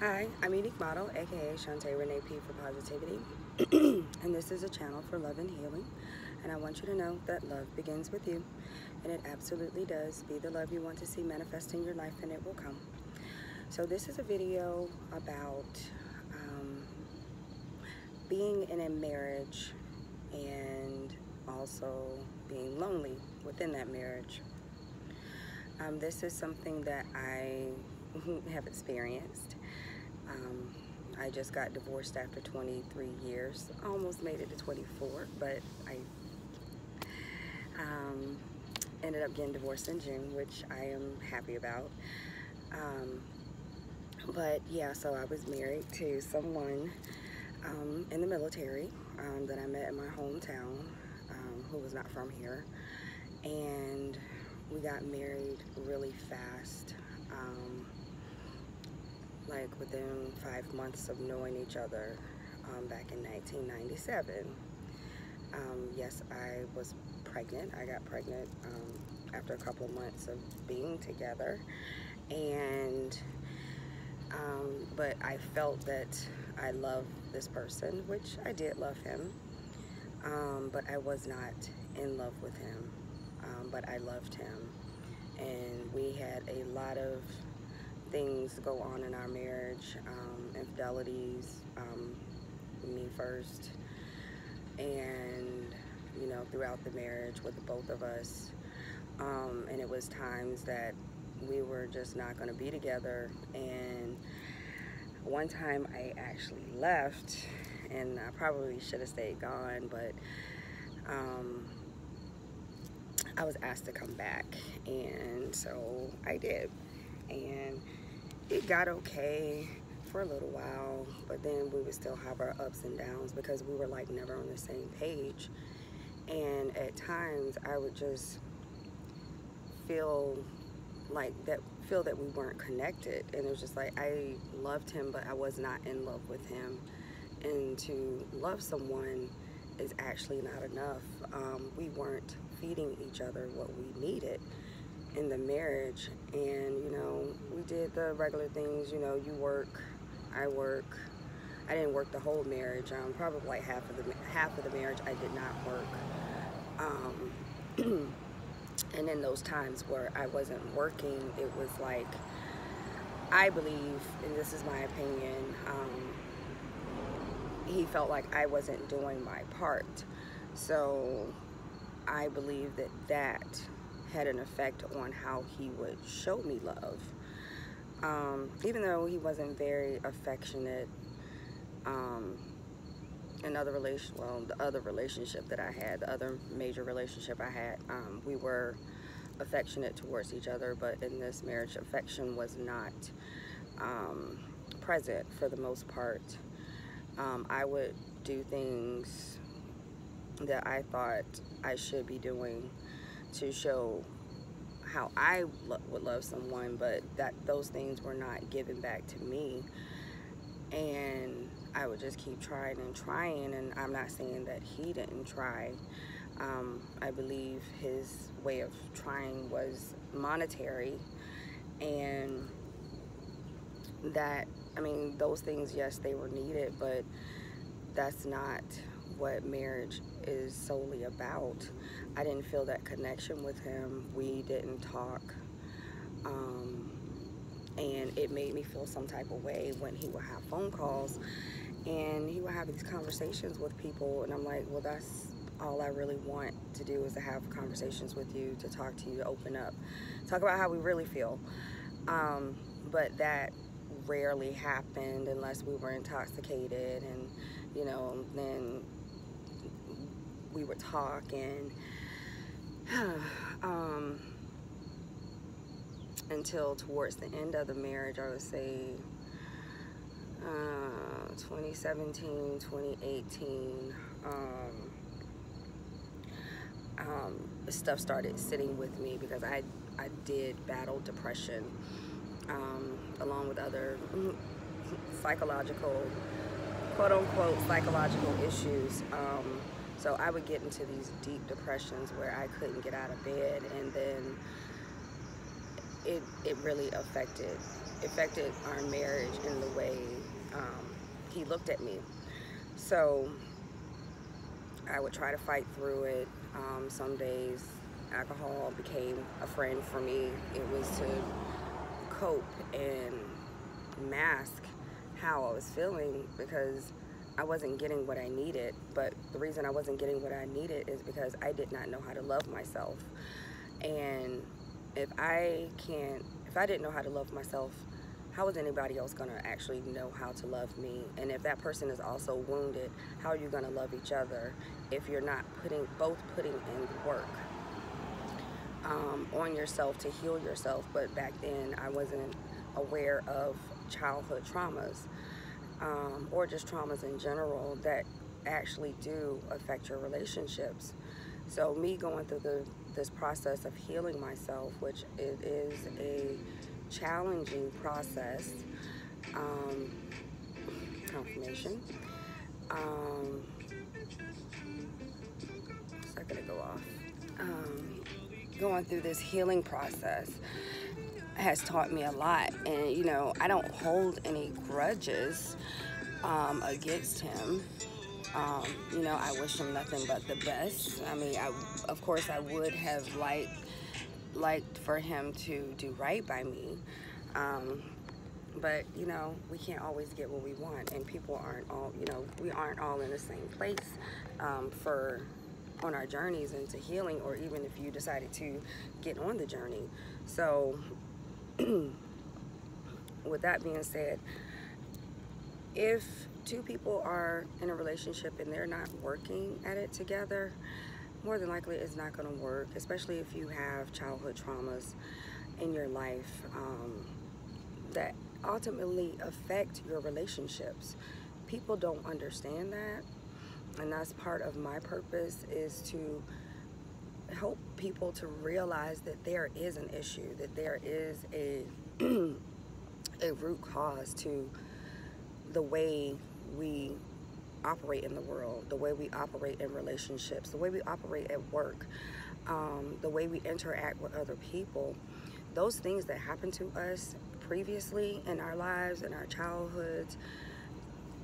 Hi, I'm Unique Model, aka Shantae Renee P for Positivity, and this is a channel for love and healing. And I want you to know that love begins with you, and it absolutely does. Be the love you want to see manifest in your life, and it will come. So this is a video about being in a marriage and also being lonely within that marriage. This is something that I have experienced. I just got divorced after 23 years. Almost made it to 24, but I ended up getting divorced in June, which I am happy about. But yeah, so I was married to someone in the military that I met in my hometown, who was not from here. And we got married really fast. Like within 5 months of knowing each other, back in 1997. Yes, I was pregnant. I got pregnant after a couple of months of being together, and but I felt that I loved this person, which I did love him, but I was not in love with him, but I loved him, and we had a lot of things go on in our marriage, infidelities, me first, and you know, throughout the marriage with the both of us, and it was times that we were just not going to be together. And one time I actually left, and I probably should have stayed gone, but I was asked to come back, and so I did, and it got okay for a little while, but then we would still have our ups and downs because we were like never on the same page. And at times I would just feel that we weren't connected, and it was just like I loved him, but I was not in love with him. And to love someone is actually not enough. We weren't feeding each other what we needed in the marriage. And you know, we did the regular things. You know, you work, I work. I didn't work the whole marriage. Probably like half of the marriage I did not work. And in those times where I wasn't working, it was like, I believe, and this is my opinion, he felt like I wasn't doing my part. So I believe that that had an effect on how he would show me love. Even though he wasn't very affectionate, the other relationship that I had, the other major relationship I had, we were affectionate towards each other, but in this marriage, affection was not present for the most part. I would do things that I thought I should be doing to show how I would love someone, but those things were not given back to me. And I would just keep trying and trying, and I'm not saying that he didn't try. I believe his way of trying was monetary, and that, I mean, those things, yes, they were needed, but that's not what marriage is solely about. I didn't feel that connection with him. We didn't talk, and it made me feel some type of way when he would have phone calls and he would have these conversations with people, and I'm like, well, that's all I really want to do, is to have conversations with you, to talk to you, to open up, talk about how we really feel. But that rarely happened unless we were intoxicated, and you know, then we would talk. And until towards the end of the marriage, I would say 2017, 2018, stuff started sitting with me because I did battle depression, along with other psychological, quote unquote, psychological issues. So I would get into these deep depressions where I couldn't get out of bed, and then it really affected affected our marriage in the way he looked at me. So I would try to fight through it. Some days alcohol became a friend for me. It was to cope and mask how I was feeling, because I wasn't getting what I needed. But the reason I wasn't getting what I needed is because I did not know how to love myself. And if I didn't know how to love myself, how is anybody else going to actually know how to love me? And if that person is also wounded, how are you going to love each other if you're not both putting in the work on yourself to heal yourself? But back then I wasn't aware of childhood traumas, or just traumas in general that actually do affect your relationships. So me going through this process of healing myself, which it is a challenging process, confirmation, it's not gonna go off. Going through this healing process has taught me a lot, and you know, I don't hold any grudges against him. You know, I wish him nothing but the best. I mean, of course I would have liked for him to do right by me, but you know, we can't always get what we want, and people aren't all, you know, we aren't all in the same place on our journeys into healing, or even if you decided to get on the journey. So with that being said, if two people are in a relationship and they're not working at it together, more than likely it's not going to work, especially if you have childhood traumas in your life that ultimately affect your relationships. People don't understand that, and that's part of my purpose, is to help people to realize that there is an issue, that there is a root cause to the way we operate in the world, the way we operate in relationships, the way we operate at work, the way we interact with other people. Those things that happened to us previously in our lives, in our childhoods,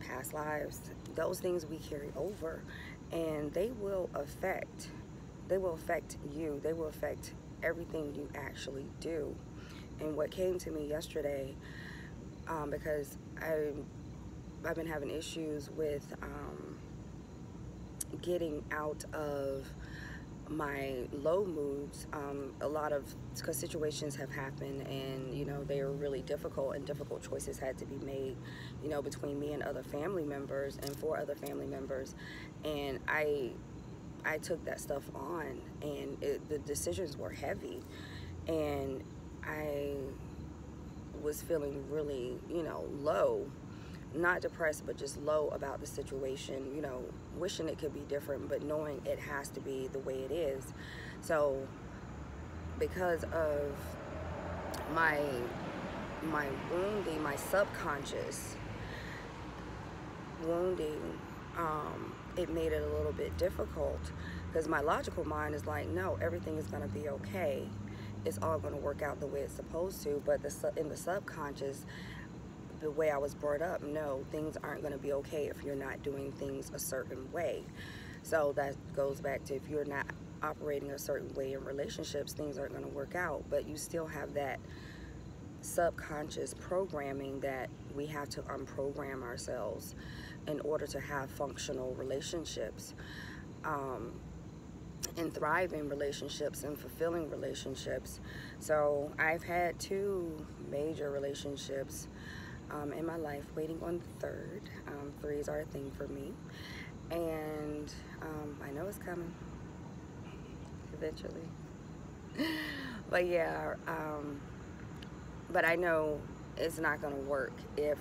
past lives, those things we carry over, and they will affect you. They will affect everything you actually do. And what came to me yesterday, because I've been having issues with getting out of my low moods. A lot of situations have happened, and you know, they were really difficult, and difficult choices had to be made, you know, between me and other family members, and for other family members, and I took that stuff on, and the decisions were heavy, and I was feeling really, you know, low. Not depressed, but just low about the situation, you know, wishing it could be different, but knowing it has to be the way it is. So because of my wounding, my subconscious wounding, it made it a little bit difficult, because my logical mind is like, no, everything is going to be okay. It's all going to work out the way it's supposed to. But in the subconscious, the way I was brought up, no, things aren't going to be okay if you're not doing things a certain way. So that goes back to, if you're not operating a certain way in relationships, things aren't going to work out. But you still have that subconscious programming that we have to unprogram ourselves in order to have functional relationships, and thriving relationships and fulfilling relationships. So I've had 2 major relationships in my life, waiting on the third. 3s are a thing for me, and I know it's coming eventually. But yeah, but I know it's not going to work if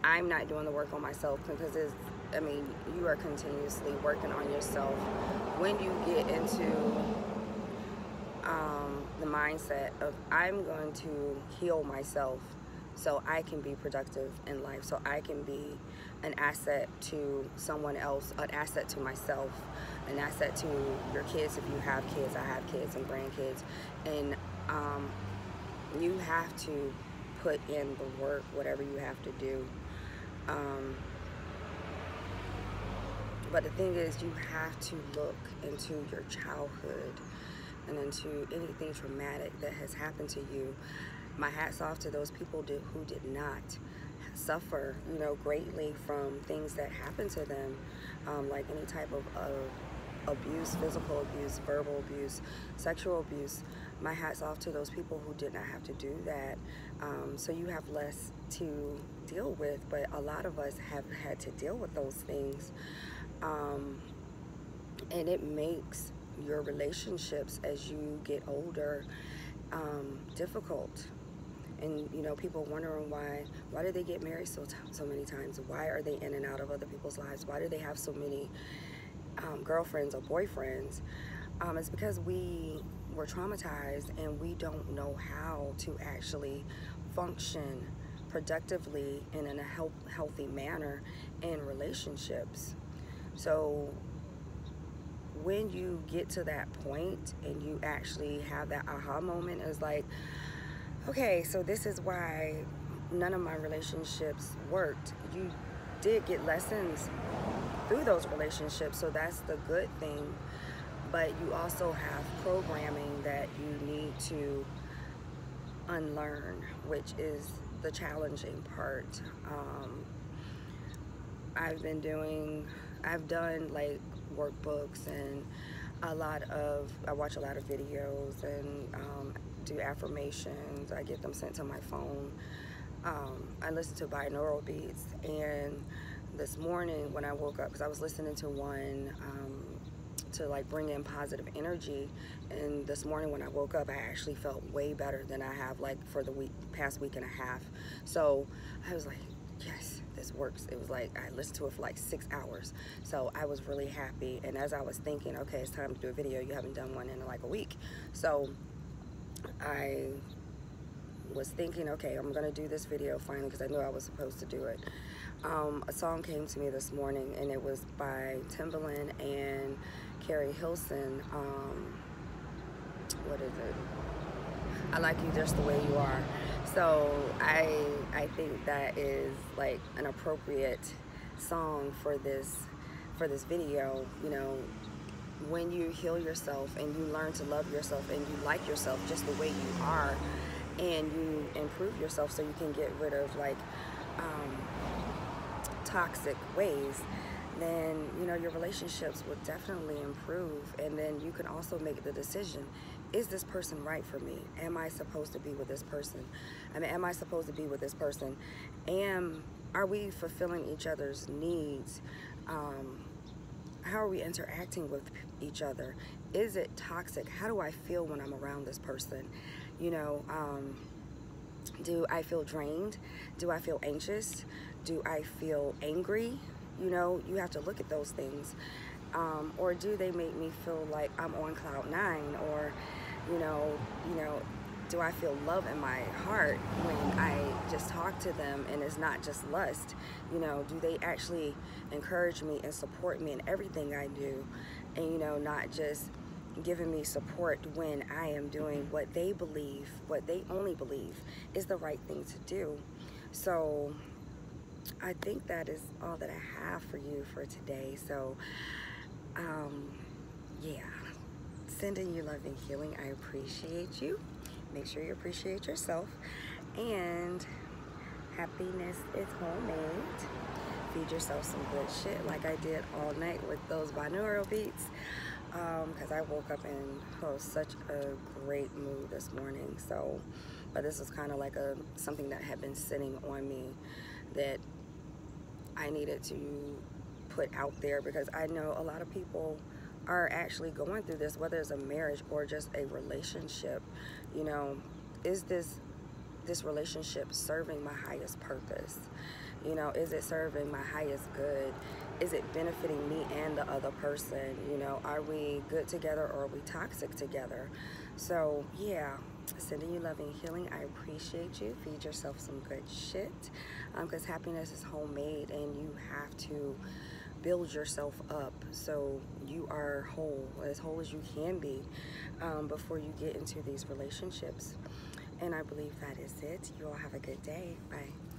I'm not doing the work on myself, because I mean, you are continuously working on yourself. When you get into the mindset of, I'm going to heal myself so I can be productive in life, so I can be an asset to someone else, an asset to myself, an asset to your kids if you have kids. I have kids and grandkids, and you have to put in the work, whatever you have to do. But the thing is, you have to look into your childhood and into anything traumatic that has happened to you. My hat's off to those people who did not suffer, you know, greatly from things that happened to them, like any type of abuse, physical abuse, verbal abuse, sexual abuse. My hat's off to those people who did not have to do that. So you have less to deal with, but a lot of us have had to deal with those things. And it makes your relationships as you get older difficult. And you know, people wondering why do they get married so many times? Why are they in and out of other people's lives? Why do they have so many girlfriends or boyfriends? It's because we were traumatized and we don't know how to actually function productively and in a healthy manner in relationships. So when you get to that point and you actually have that aha moment, it's like, okay, so this is why none of my relationships worked. You did get lessons through those relationships, so that's the good thing. But you also have programming that you need to unlearn, which is the challenging part. I've done like workbooks and I watch a lot of videos and do affirmations. I get them sent to my phone. I listen to binaural beats, and this morning when I woke up, because I was listening to one to like bring in positive energy, and this morning when I woke up, I actually felt way better than I have like for the past week and a half. So I was like, yes, this works. It was like I listened to it for like 6 hours, so I was really happy. And as I was thinking, okay, it's time to do a video, you haven't done one in like a week, so I was thinking, okay, I'm gonna do this video finally, because I knew I was supposed to do it. A song came to me this morning, and it was by Timbaland and Carrie Hilson. What is it? I Like You Just the Way You Are. So I think that is like an appropriate song for this video. You know, when you heal yourself and you learn to love yourself and you like yourself just the way you are, and you improve yourself so you can get rid of like toxic ways, then you know your relationships will definitely improve. And then you can also make the decision, is this person right for me? Am I supposed to be with this person? Am I supposed to be with this person? Are we fulfilling each other's needs? How are we interacting with each other? Is it toxic? How do I feel when I'm around this person? You know, do I feel drained? Do I feel anxious? Do I feel angry? You know, you have to look at those things. Or do they make me feel like I'm on cloud 9? Or, you know, do I feel love in my heart when I just talk to them and it's not just lust? You know, do they actually encourage me and support me in everything I do? And, you know, not just giving me support when I am doing what they believe, what they only believe is the right thing to do. So I think that is all that I have for you for today. So yeah, sending you love and healing. I appreciate you. Make sure you appreciate yourself, and happiness is homemade. Feed yourself some good shit like I did all night with those binaural beats, because I woke up in such a great mood this morning. So, but this was kind of like something that had been sitting on me that I needed to put out there, because I know a lot of people are actually going through this, whether it's a marriage or just a relationship. You know, is this relationship serving my highest purpose? You know, is it serving my highest good? Is it benefiting me and the other person? You know, are we good together or are we toxic together? So yeah, sending you love and healing. I appreciate you. Feed yourself some good shit, because happiness is homemade, and you have to build yourself up so you are whole as you can be, before you get into these relationships. And I believe that is it. You all have a good day. Bye.